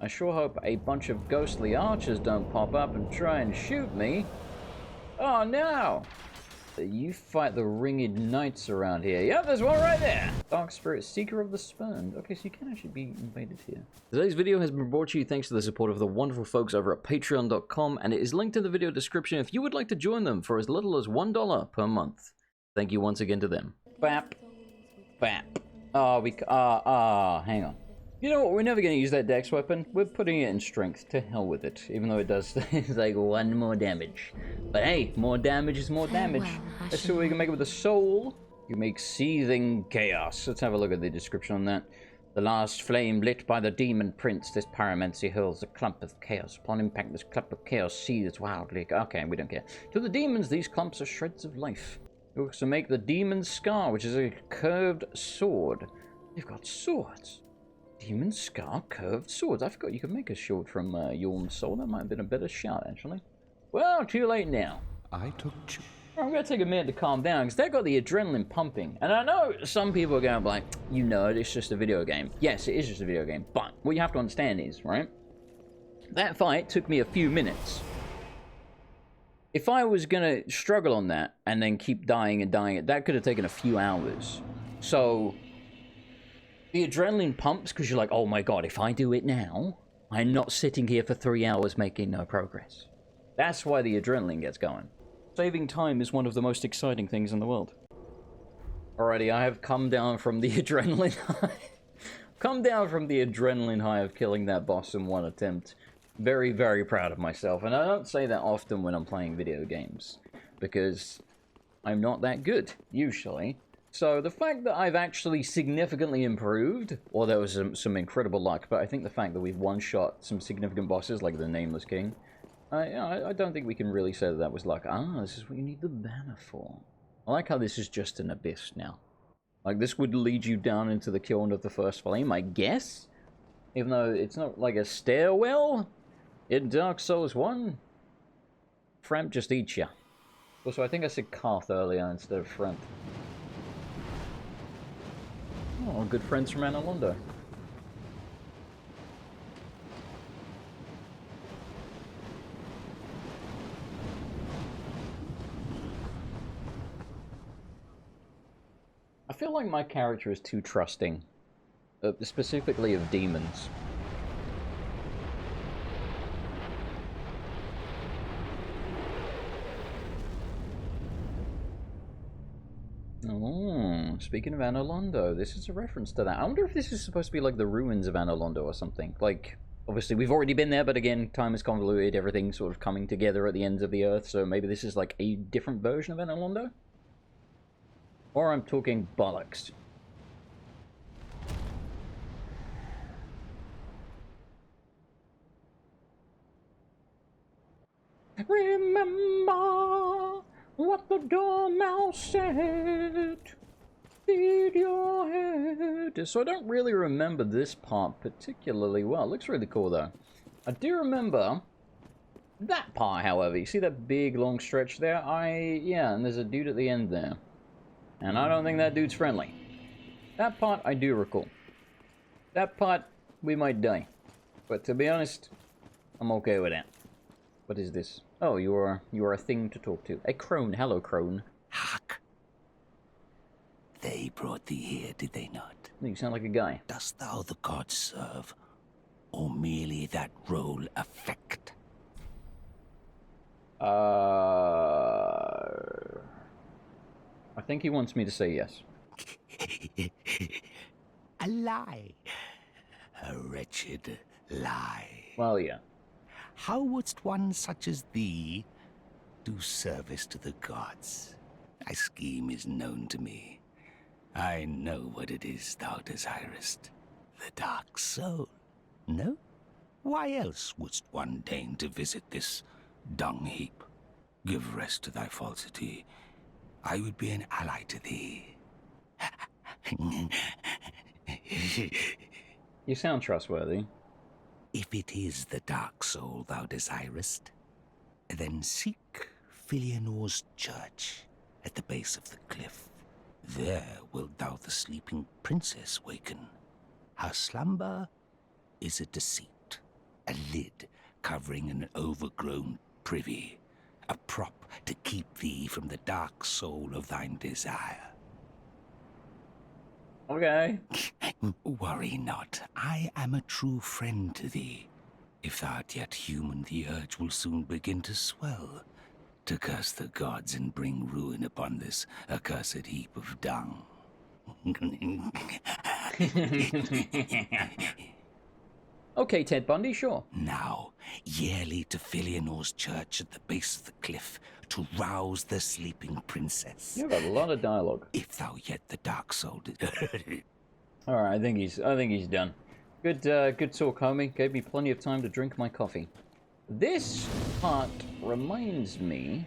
I sure hope a bunch of ghostly archers don't pop up and try and shoot me. Oh no! You fight the ringed knights around here. Yep, there's one right there! Dark Spirit, Seeker of the Spurned. Okay, so you can actually be invaded here. Today's video has been brought to you thanks to the support of the wonderful folks over at patreon.com, and it is linked in the video description if you would like to join them for as little as $1 per month. Thank you once again to them. Bap. Bap. Hang on. You know what, we're never going to use that dex weapon. We're putting it in strength. To hell with it. Even though it does like 1 more damage. But hey, more damage is more damage. Let's see what we can make it with the soul. You make seething chaos. Let's have a look at the description on that. The last flame lit by the demon prince. This pyromancy hurls a clump of chaos. Upon impact, this clump of chaos seethes wildly. Okay, we don't care. To the demons, these clumps are shreds of life. You also make the demon's scar, which is a curved sword. They've got swords. Demon Scar curved swords. I forgot you could make a sword from Yorm's soul. That might have been a better shot, actually. Well, too late now. I'm going to take a minute to calm down, because they've got the adrenaline pumping. And I know some people are going to be like, you nerd, it's just a video game. Yes, it is just a video game. But what you have to understand is, right? That fight took me a few minutes. If I was going to struggle on that, and then keep dying and dying, that could have taken a few hours. So the adrenaline pumps because you're like, oh my god, if I do it now, I'm not sitting here for 3 hours making no progress. That's why the adrenaline gets going. Saving time is one of the most exciting things in the world. Alrighty, I have come down from the adrenaline high. Come down from the adrenaline high of killing that boss in one attempt. Very, very proud of myself. And I don't say that often when I'm playing video games, because I'm not that good, usually. So the fact that I've actually significantly improved, or there was some incredible luck, but I think the fact that we've one-shot some significant bosses, like the Nameless King, I don't think we can really say that that was luck. Ah, this is what you need the banner for. I like how this is just an abyss now. Like, this would lead you down into the kiln of the first flame, I guess? Even though it's not like a stairwell in Dark Souls 1. Framp just eats ya. Also, I think I said Karth earlier instead of Framp. Oh, good friends from Analondo. I feel like my character is too trusting, specifically of demons. Oh, speaking of Analondo, this is a reference to that. I wonder if this is supposed to be like the ruins of Analondo or something. Like, obviously we've already been there, but again, time is convoluted, everything's sort of coming together at the ends of the earth, so maybe this is like a different version of Analondo? Or I'm talking bollocks. Remember what the dormouse said. Feed your head. So I don't really remember this part particularly well. It looks really cool though. I do remember that part, however. You see that big long stretch there? Yeah, and there's a dude at the end there. And I don't think that dude's friendly. That part I do recall. That part, we might die. But to be honest, I'm okay with that. What is this? Oh, you are a thing to talk to. A crone. Hello, crone. Hark. They brought thee here, did they not? You sound like a guy. Dost thou the gods serve, or merely that role affect? I think he wants me to say yes. A lie. A wretched lie. Well, yeah. How wouldst one such as thee do service to the gods? Thy scheme is known to me. I know what it is thou desirest. The dark soul, no? Why else wouldst one deign to visit this dung heap? Give rest to thy falsity. I would be an ally to thee. You sound trustworthy. If it is the dark soul thou desirest, then seek Filianor's church at the base of the cliff. There wilt thou the sleeping princess waken. Her slumber is a deceit. a lid covering an overgrown privy, a prop to keep thee from the dark soul of thine desire. Okay. Worry not, I am a true friend to thee. If thou art yet human, the urge will soon begin to swell, to curse the gods and bring ruin upon this accursed heap of dung. Okay, Ted Bundy, sure. Now, yearly to Filianor's church at the base of the cliff to rouse the sleeping princess. You have a lot of dialogue. If thou yet the dark soul did. Alright, I think he's done. Good talk, homie. Gave me plenty of time to drink my coffee. This part reminds me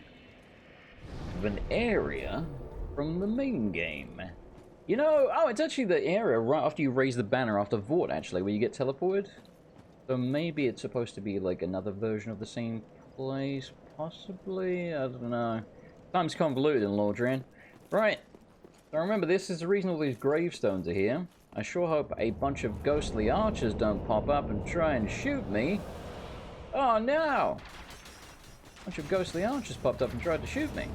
of an area from the main game. You know, oh, it's actually the area right after you raise the banner after Vort, actually, where you get teleported. So maybe it's supposed to be like another version of the same place, possibly? I don't know. Time's convoluted in Lordran. Right. So remember, this is the reason all these gravestones are here. I sure hope a bunch of ghostly archers don't pop up and try and shoot me. Oh no! A bunch of ghostly archers popped up and tried to shoot me.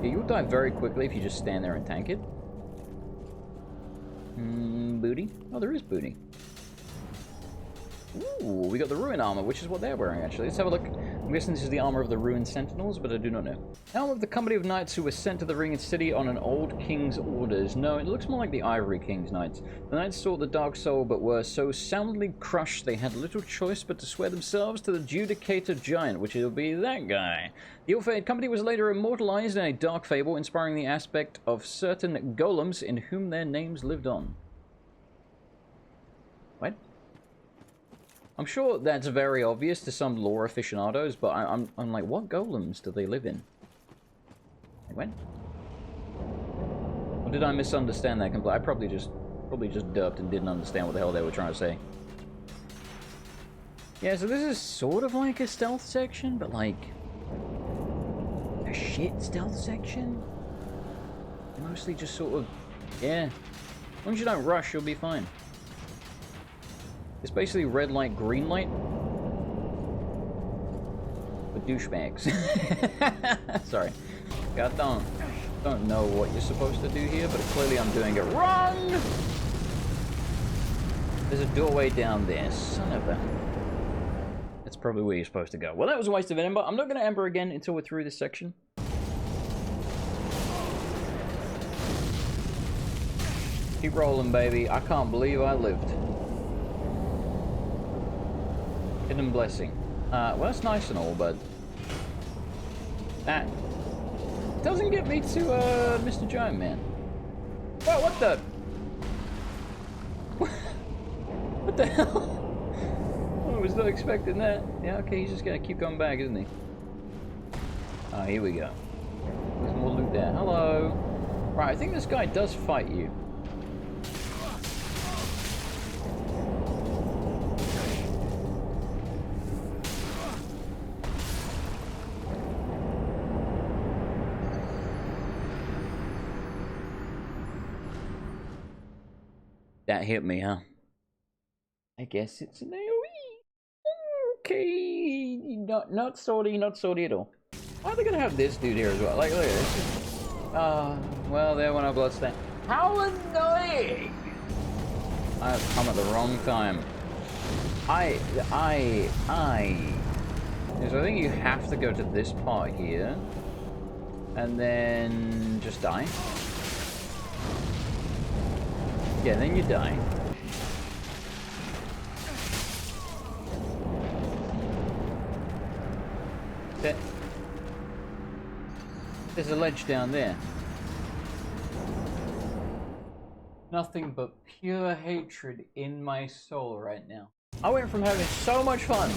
Yeah, you'll die very quickly if you just stand there and tank it. Booty? Oh, there is booty. Ooh, we got the Ruin armor, which is what they're wearing, actually. Let's have a look. I'm guessing this is the armor of the Ruin Sentinels, but I do not know. Helm of the company of knights who were sent to the Ringed City on an old king's orders. No, it looks more like the Ivory King's knights. The knights sought the Dark Soul, but were so soundly crushed they had little choice but to swear themselves to the Judicator Giant, which will be that guy. The ill-fated company was later immortalized in a dark fable, inspiring the aspect of certain golems in whom their names lived on. What? I'm sure that's very obvious to some lore aficionados, but I'm like, what golems do they live in? Like, when? Or did I misunderstand that completely? I probably just derped and didn't understand what the hell they were trying to say. Yeah, so this is sort of like a stealth section, but like a shit stealth section? Mostly just sort of, yeah. As long as you don't rush, you'll be fine. It's basically red light, green light. For douchebags. Sorry. I don't know what you're supposed to do here, but clearly I'm doing it wrong! There's a doorway down there. Son of a... That's probably where you're supposed to go. Well, that was a waste of an ember. I'm not going to ember again until we're through this section. Keep rolling, baby. I can't believe I lived. Hidden blessing. Well, that's nice and all, but that doesn't get me to Mr. Giant Man. Whoa, what the? What the hell? I was not expecting that. Yeah, okay, he's just gonna keep coming back, isn't he? Ah, here we go. There's more loot there. Hello. Right, I think this guy does fight you. That hit me, huh? I guess it's an AoE. Okay, not sorty at all. Why are they gonna have this dude here as well? Like, look at this. Well, there went our bloodstain. How annoying! I've come at the wrong time. So I think you have to go to this part here, and then just die. Yeah, then you die. There's a ledge down there. Nothing but pure hatred in my soul right now. I went from having so much fun.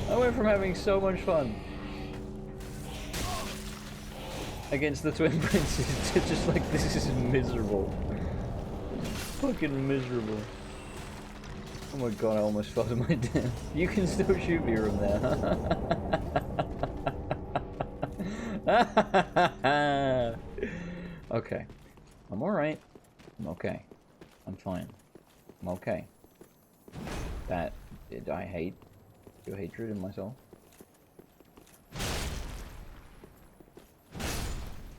I went from having so much fun against the Twin Princes to just like, this is miserable. Fucking miserable. Oh my god, I almost fell to my death. You can still shoot me from there. Okay. I'm alright. I'm okay. I'm fine. I'm okay. that I hate. Your hatred in my soul.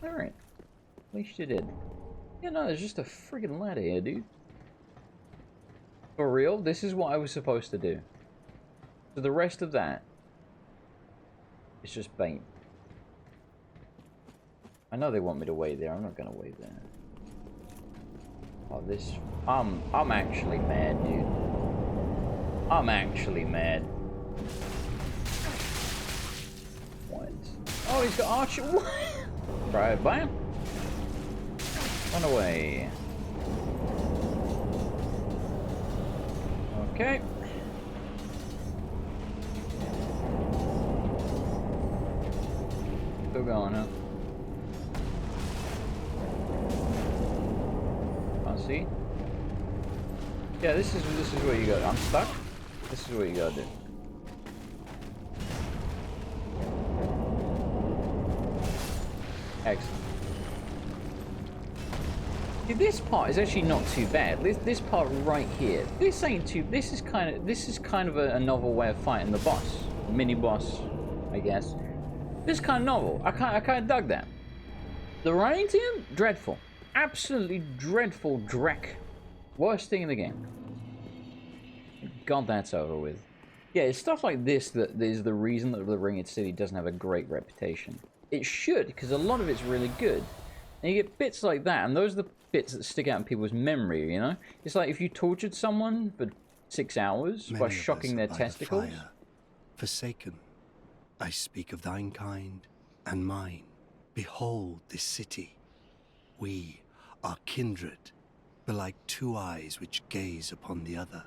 Alright. At least you did. Yeah, no, there's just a freaking ladder here, dude. For real, this is what I was supposed to do. So the rest of that is just bait. I know they want me to wait there. I'm not gonna wait there. Oh, this... I'm actually mad, dude. I'm actually mad. What? Oh, he's got archer. What? Right, bam. Run away. Okay. Still going, huh? See? Yeah, this is what you got. I'm stuck. This is what you gotta do. Excellent. See, this part is actually not too bad. This part right here. This ain't too. This is kind of a novel way of fighting the boss, mini boss, I guess. This is kind of novel. I kind of dug that. The writing team, dreadful. Absolutely dreadful dreck. Worst thing in the game. God, that's over with. Yeah, it's stuff like this that is the reason that the Ringed City doesn't have a great reputation. It should, because a lot of it's really good. And you get bits like that, and those are the bits that stick out in people's memory, you know? It's like if you tortured someone for 6 hours by shocking their testicles. Fire, forsaken, I speak of thine kind and mine. Behold this city. We are kindred, but like two eyes which gaze upon the other.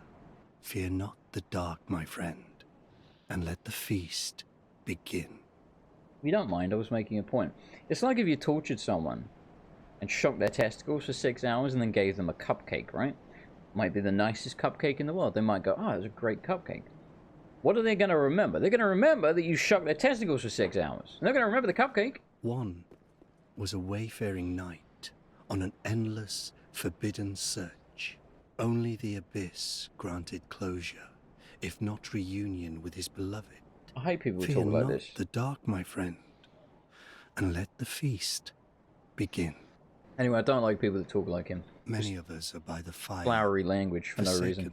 Fear not the dark, my friend, and let the feast begin. We don't mind, I was making a point. It's like if you tortured someone and shocked their testicles for 6 hours and then gave them a cupcake, right? Might be the nicest cupcake in the world. They might go, oh, it was a great cupcake. What are they going to remember? They're going to remember that you shocked their testicles for 6 hours. They're going to remember the cupcake. One was a wayfaring knight on an endless, forbidden search. Only the abyss granted closure, if not reunion with his beloved. I hate people who Fear talk like not this. the dark, my friend, and let the feast begin. Anyway, I don't like people that talk like him. Many of us are by the fire. Flowery language for no reason.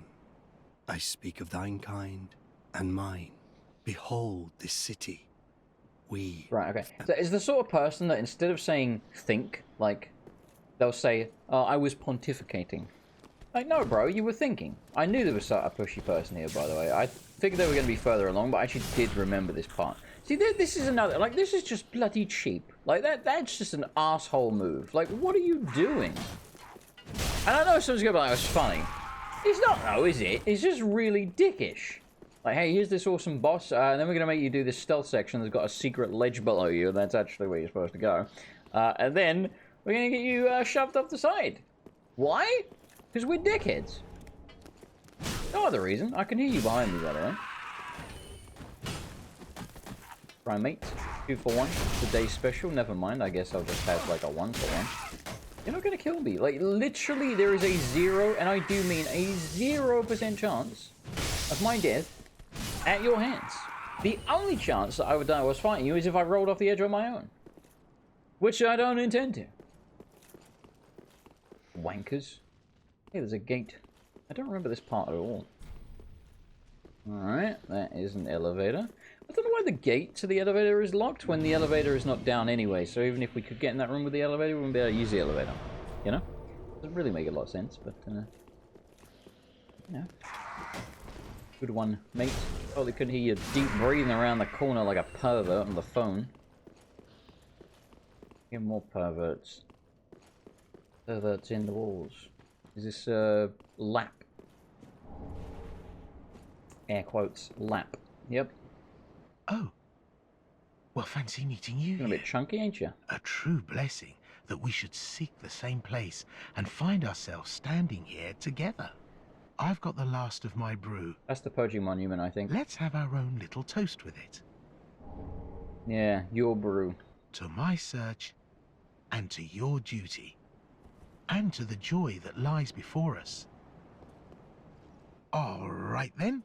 I speak of thine kind and mine. Behold this city. We... Right, okay. So is the sort of person that instead of saying think, like, they'll say, oh, I was pontificating. Like, no, bro, you were thinking. I knew there was a pushy person here, by the way. I figured they were going to be further along, but I actually did remember this part. See, this is another, like, this is just bloody cheap. Like, that's just an asshole move. Like, what are you doing? And I know someone's going to be like, it's funny. It's not, though, is it? It's just really dickish. Like, hey, here's this awesome boss, and then we're going to make you do this stealth section that's got a secret ledge below you, and that's actually where you're supposed to go. And then we're going to get you shoved off the side. Why? Because we're dickheads. No other reason. I can hear you behind me, by the way. Primate, 2 for 1. Today's special. Never mind. I guess I'll just have like a 1 for 1. You're not going to kill me. Like, literally, there is a 0, and I do mean a 0% chance of my death at your hands. The only chance that I would die whilst fighting you is if I rolled off the edge on my own. Which I don't intend to. Wankers. Hey, there's a gate. I don't remember this part at all. Alright, that is an elevator. I don't know why the gate to the elevator is locked when the elevator is not down anyway. So even if we could get in that room with the elevator, we wouldn't be able to use the elevator. You know? Doesn't really make a lot of sense, but, yeah. Good one, mate. Probably couldn't hear you deep breathing around the corner like a pervert on the phone. Get more perverts. Perverts in the walls. Is this, lap? Air quotes, lap. Yep. Oh. Well, fancy meeting you. You're a bit chunky, ain't you? A true blessing that we should seek the same place and find ourselves standing here together. I've got the last of my brew. That's the Purging Monument, I think. Let's have our own little toast with it. Yeah, your brew. To my search, and to your duty, and to the joy that lies before us. All right then.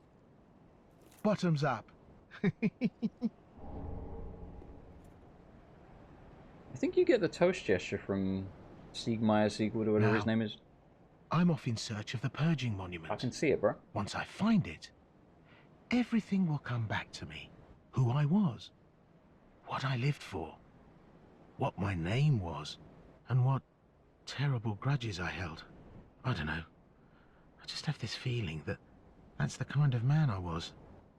Bottoms up. I think you get the toast gesture from Siegmeyer, Siegwood, or whatever his name is. I'm off in search of the purging monument. I can see it, bro. Once I find it, everything will come back to me. Who I was, what I lived for, what my name was, and what terrible grudges I held. I don't know. I just have this feeling that that's the kind of man I was.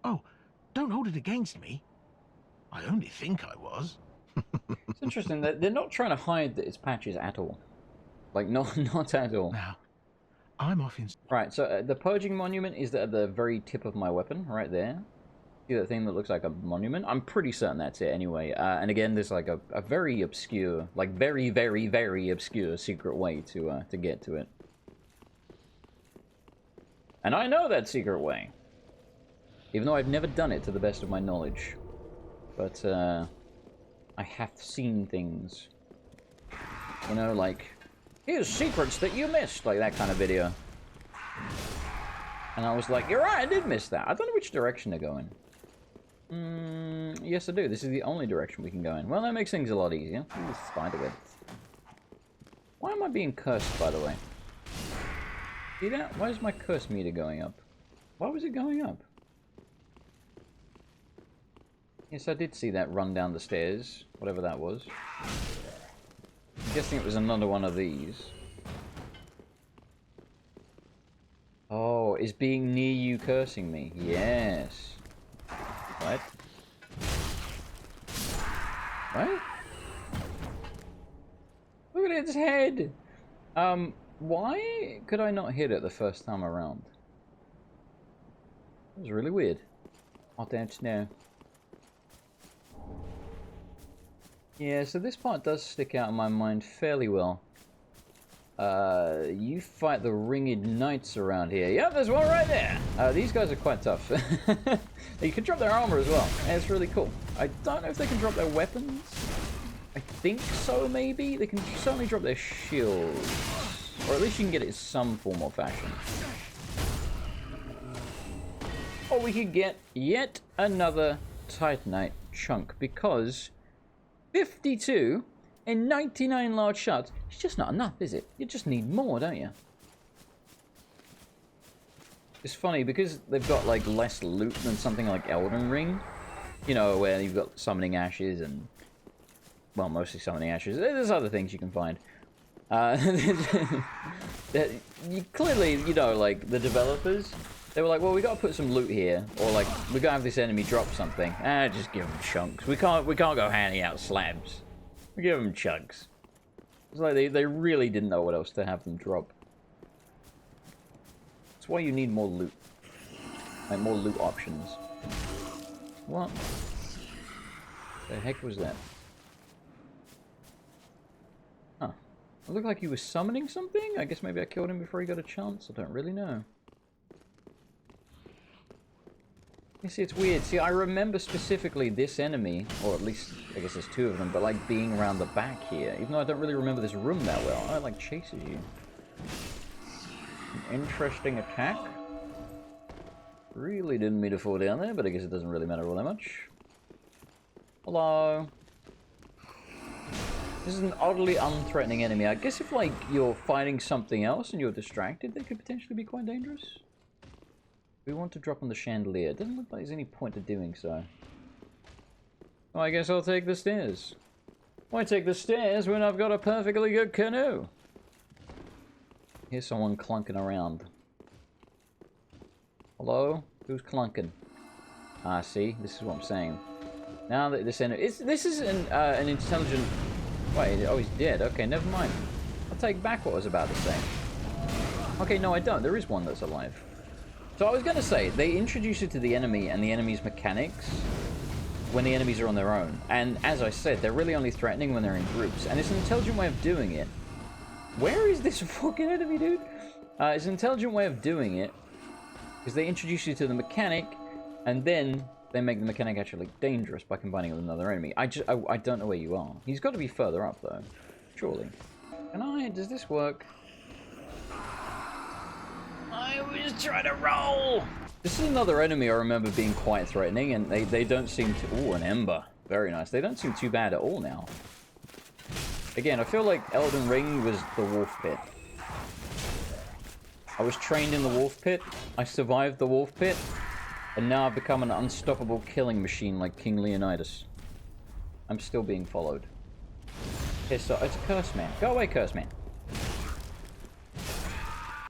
Oh, don't hold it against me. I only think I was. It's interesting that they're not trying to hide that it's patches at all. Like, not at all. Now, I'm off in... Right, so the purging monument is at the very tip of my weapon, right there. See that thing that looks like a monument? I'm pretty certain that's it anyway. And again, there's like a very obscure, like very, very, very obscure secret way to get to it. And I know that secret way. Even though I've never done it to the best of my knowledge. But, I have seen things. You know, like, here's secrets that you missed, like that kind of video. And I was like, you're right, I did miss that. I don't know which direction they're going. Yes I do. This is the only direction we can go in. Well, that makes things a lot easier. Ooh, spiderweb. Why am I being cursed, by the way? See that? Why is my curse meter going up? Why was it going up? Yes, I did see that run down the stairs. Whatever that was. I'm guessing it was another one of these. Oh, is being near you cursing me? Yes. What? What? Look at its head! Why could I not hit it the first time around? That was really weird. I don't know. Yeah, so this part does stick out in my mind fairly well. You fight the ringed knights around here. Yep, there's one right there. These guys are quite tough. You can drop their armor as well, and it's really cool. I don't know if they can drop their weapons. I think so, maybe? They can certainly drop their shields. Or at least you can get it in some form or fashion. Or we could get yet another Titanite chunk, because 52 and 99 large shards, it's just not enough, is it? You just need more, don't you? It's funny, because they've got, like, less loot than something like Elden Ring. You know, where you've got summoning ashes and... well, mostly summoning ashes. There's other things you can find. Clearly, you know, like, the developers, they were like, well, we gotta put some loot here. Or, like, we gotta have this enemy drop something. Just give them chunks. We can't go handing out slabs. We give them chunks. It's like they really didn't know what else to have them drop. That's why you need more loot. Like, more loot options. What the heck was that? Huh. It looked like he was summoning something? I guess maybe I killed him before he got a chance. I don't really know. You see, it's weird. See, I remember specifically this enemy, or at least, I guess there's two of them, but like being around the back here, even though I don't really remember this room that well. Oh, it like chases you. An interesting attack. Really didn't mean to fall down there, but I guess it doesn't really matter all that much. Hello. This is an oddly unthreatening enemy. I guess if, like, you're fighting something else and you're distracted, they could potentially be quite dangerous. We want to drop on the chandelier. It doesn't look like there's any point to doing so. Well, I guess I'll take the stairs. Why take the stairs when I've got a perfectly good canoe? Here's someone clunking around. Hello? Who's clunking? Ah, see? This is what I'm saying. Now that this enemy... This is an intelligent... Wait, oh, he's dead. Okay, never mind. I'll take back what I was about to say. Okay, no, I don't. There is one that's alive. So I was going to say, they introduce you to the enemy and the enemy's mechanics when the enemies are on their own. And as I said, they're really only threatening when they're in groups. And it's an intelligent way of doing it. Where is this fucking enemy, dude? It's an intelligent way of doing it. Because they introduce you to the mechanic, and then they make the mechanic actually dangerous by combining it with another enemy. I don't know where you are. He's got to be further up, though. Surely. Does this work? I was trying to roll! This is another enemy I remember being quite threatening, and they don't seem to... Ooh, an ember. Very nice. They don't seem too bad at all now. Again, I feel like Elden Ring was the wolf pit. I was trained in the wolf pit, I survived the wolf pit, and now I've become an unstoppable killing machine like King Leonidas. I'm still being followed. It's a curse man. Go away, curse man.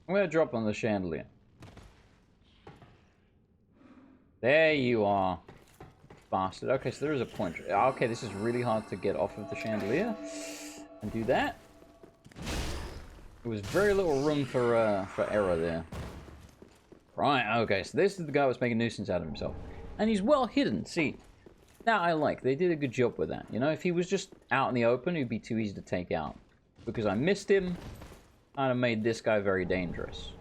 I'm gonna drop on the chandelier. There you are, bastard. Okay, so there is a point. Okay, this is really hard to get off of the chandelier and do that. There was very little room for error there. Right, okay, so this is the guy who was making a nuisance out of himself. And he's well hidden, see. That I like. They did a good job with that. You know, if he was just out in the open, he'd be too easy to take out. Because I missed him, kind of made this guy very dangerous.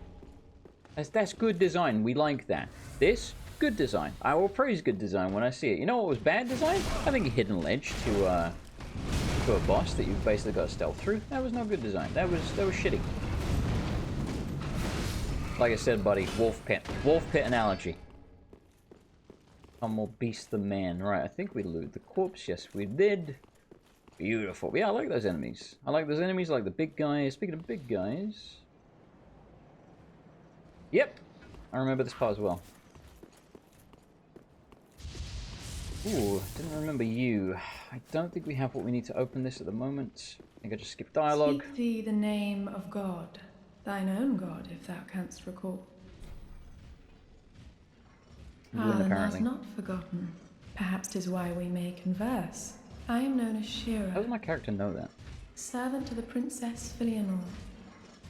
That's good design. We like that. This, good design. I will praise good design when I see it. You know what was bad design? Having a hidden ledge to a boss that you've basically got to stealth through. That was not good design. That was shitty. Like I said, buddy, wolf pit. Wolf pit analogy. I'm more beast than man. Right, I think we loot the corpse. Yes, we did. Beautiful. Yeah, I like those enemies. I like those enemies. I like the big guys. Speaking of big guys... Yep. I remember this part as well. Ooh, didn't remember you. I don't think we have what we need to open this at the moment. I think I just skipped dialogue. Speak thee the name of God, thine own God, if thou canst recall. Apparently. Thou's not forgotten. Perhaps 'tis why we may converse. I am known as Shira. How does my character know that? Servant to the Princess Filianor,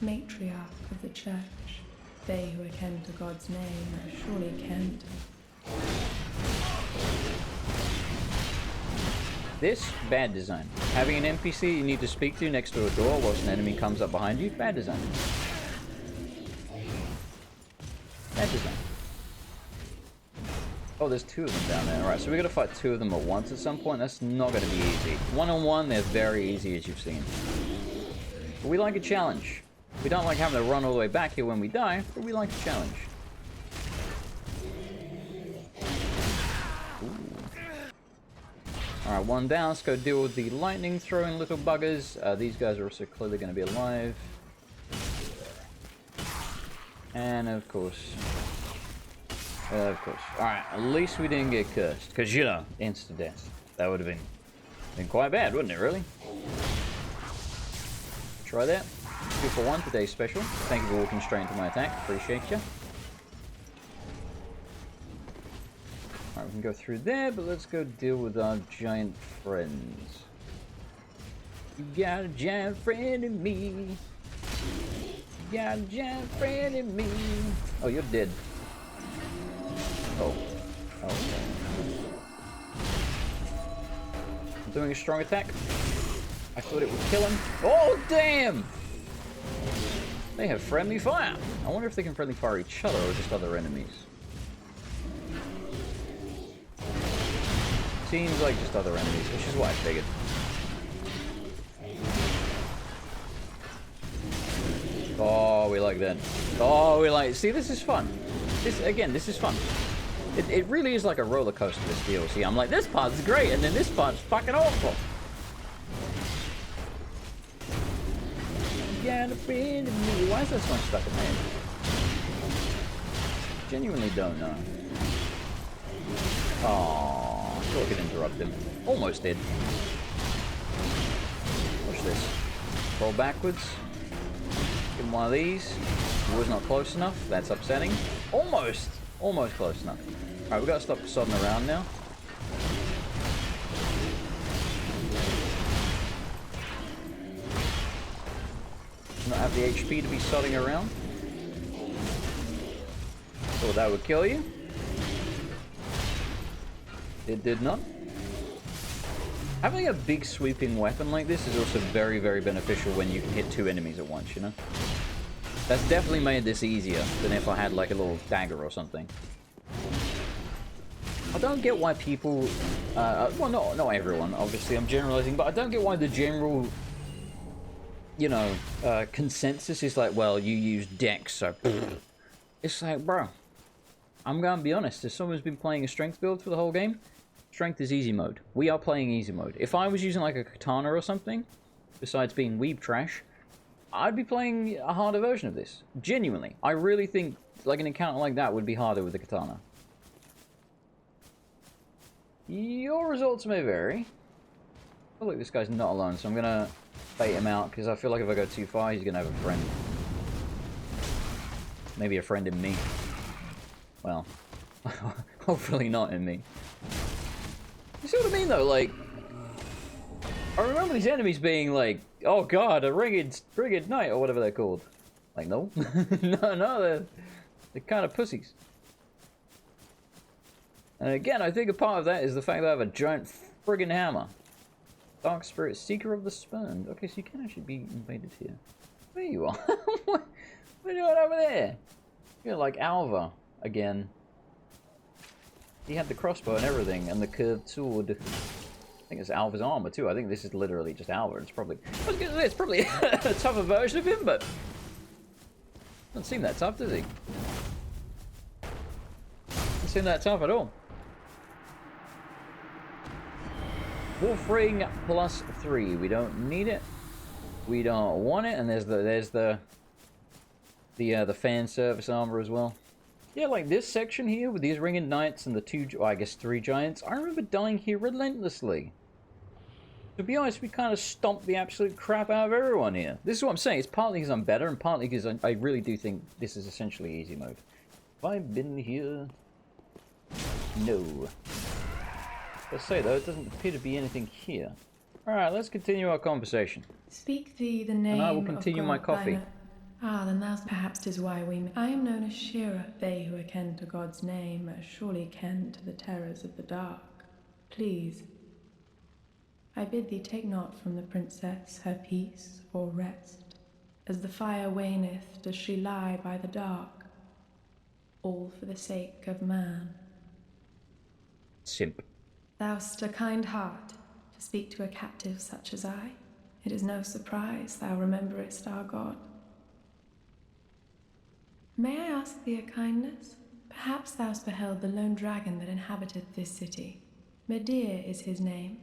matriarch of the church. They who are ken to God's name are surely kent. This, bad design. Having an NPC you need to speak to next to a door whilst an enemy comes up behind you, bad design. Bad design. Oh, there's two of them down there. Alright, so we gotta fight two of them at once at some point. That's not gonna be easy. One-on-one, they're very easy, as you've seen. But we like a challenge. We don't like having to run all the way back here when we die, but we like a challenge. Alright, one down. Let's go deal with the lightning throwing little buggers. These guys are also clearly going to be alive. And of course. Alright, at least we didn't get cursed. Because, you know, instant death. That would have been quite bad, wouldn't it, really? Try that. 2 for 1, today's special. Thank you for walking straight into my attack. Appreciate you. Alright, we can go through there, but let's go deal with our giant friends. You got a giant friend in me. You got a giant friend in me. Oh, you're dead. Oh. Oh. I'm doing a strong attack. I thought it would kill him. Oh, damn! They have friendly fire. I wonder if they can friendly fire each other or just other enemies. Seems like just other enemies, which is what I figured. Oh, we like that. Oh, we like... See, this is fun. This is fun. It really is like a roller coaster, this DLC. I'm like, this part's great, and then this part's fucking awful. Got a friend in me. Why is that song stuck in my head? Genuinely don't know. Oh, I thought I could interrupt him. Almost did. Watch this. Roll backwards. Give him one of these. Was not close enough. That's upsetting. Almost close enough. Alright, we gotta stop sodding around now. Not have the HP to be sodding around. Thought that would kill you. It did not. Having a big sweeping weapon like this is also very, very beneficial when you can hit 2 enemies at once, you know? That's definitely made this easier than if I had like a little dagger or something. I don't get why people, well, not everyone, obviously, I'm generalizing, but I don't get why the general, you know, consensus is like, well, you use dex, so It's like, bro, I'm gonna be honest. If someone's been playing a strength build for the whole game, strength is easy mode. We are playing easy mode. If I was using like a katana or something, besides being weeb trash, I'd be playing a harder version of this. Genuinely. I really think like an encounter like that would be harder with the katana. Your results may vary. I feel like this guy's not alone, so I'm gonna bait him out, because I feel like if I go too far, he's gonna have a friend. Maybe a friend in me. Well, hopefully not in me. You see what I mean, though? Like, I remember these enemies being like, oh god, a brigand knight, or whatever they're called. Like, no. no, they're kind of pussies. And again, I think a part of that is the fact that I have a giant friggin' hammer. Dark Spirit, Seeker of the Spurned. Okay, so you can actually be invaded here. There you are. What are you doing over there? You're like Alva again. He had the crossbow and everything, and the curved sword. I think it's Alva's armor too. I think this is literally just Alva. It's probably, I was gonna say, it's probably a tougher version of him, but doesn't seem that tough, does he? Doesn't seem that tough at all. Wolf Ring +3. We don't need it. We don't want it. And there's the fan service armor as well. Yeah, like this section here with these ringed knights and the two, well, I guess 3 giants. I remember dying here relentlessly. To be honest, we kind of stomped the absolute crap out of everyone here. This is what I'm saying. It's partly because I'm better, and partly because I really do think this is essentially easy mode. Have I been here? No. Let's say though, it doesn't appear to be anything here. Alright, let's continue our conversation. Speak thee the name and I will continue of my God coffee. Ah, then thou perhaps 'tis why we... I am known as Shira. They who are ken to God's name are surely ken to the terrors of the dark. Please, I bid thee take not from the princess her peace or rest. As the fire waneth, does she lie by the dark, all for the sake of man. Simp. Thou'st a kind heart to speak to a captive such as I. It is no surprise thou rememberest our God. May I ask thee a kindness? Perhaps thou'st beheld the lone dragon that inhabited this city. Medir is his name,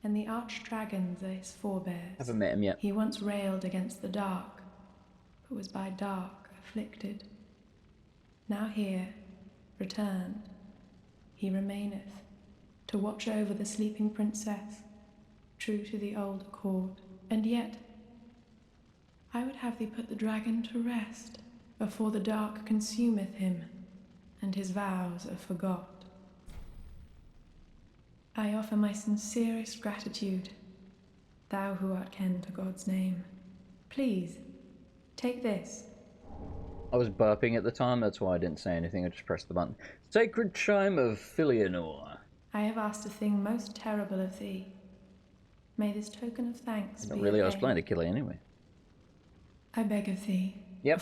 and the arch-dragons are his forebears. Haven't met him yet. He once railed against the dark, but was by dark afflicted. Now here, returned, he remaineth, to watch over the sleeping princess, true to the old accord. And yet, I would have thee put the dragon to rest, before the dark consumeth him, and his vows are forgot. I offer my sincerest gratitude, thou who art ken to God's name. Please, take this. I was burping at the time, that's why I didn't say anything, I just pressed the button. Sacred Chime of Filianor. I have asked a thing most terrible of thee. May this token of thanks Not be really, I was obeyed. planning to kill it anyway. I beg of thee. Yep.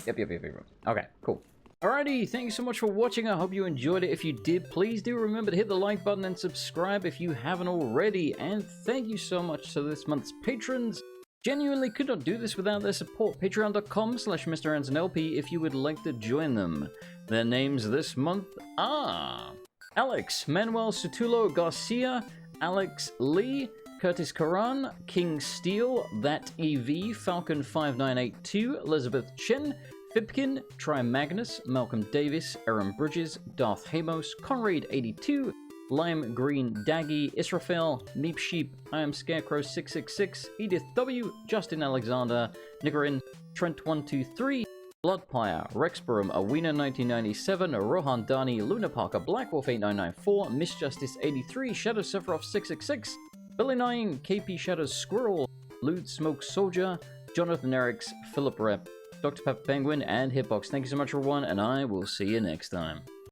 Okay, cool. Alrighty, thank you so much for watching. I hope you enjoyed it. If you did, please do remember to hit the like button and subscribe if you haven't already. And thank you so much to this month's patrons. Genuinely could not do this without their support. Patreon.com/MrAndersonLP if you would like to join them. Their names this month are Alex, Manuel Sutulo Garcia, Alex Lee, Curtis Karan, King Steel, That EV, Falcon5982, Elizabeth Chen, Fibkin, Trimagnus, Malcolm Davis, Aaron Bridges, Darth Hamos, Conrad82, Lime Green Daggy, Israfel, Meep Sheep, I Am Scarecrow 666, Edith W, Justin Alexander, Nigarin, Trent123, Bloodpire, Rexborough, Awena 1997, Rohan Dani, Luna Parker, Black Wolf 8994, Misjustice 83, Shadow Sephiroth 666, Billy Nying, KP Shadows Squirrel, Lewd Smoke Soldier, Jonathan Eriks, Philip Rep, Dr. Pepper Penguin, and Hitbox. Thank you so much, everyone, and I will see you next time.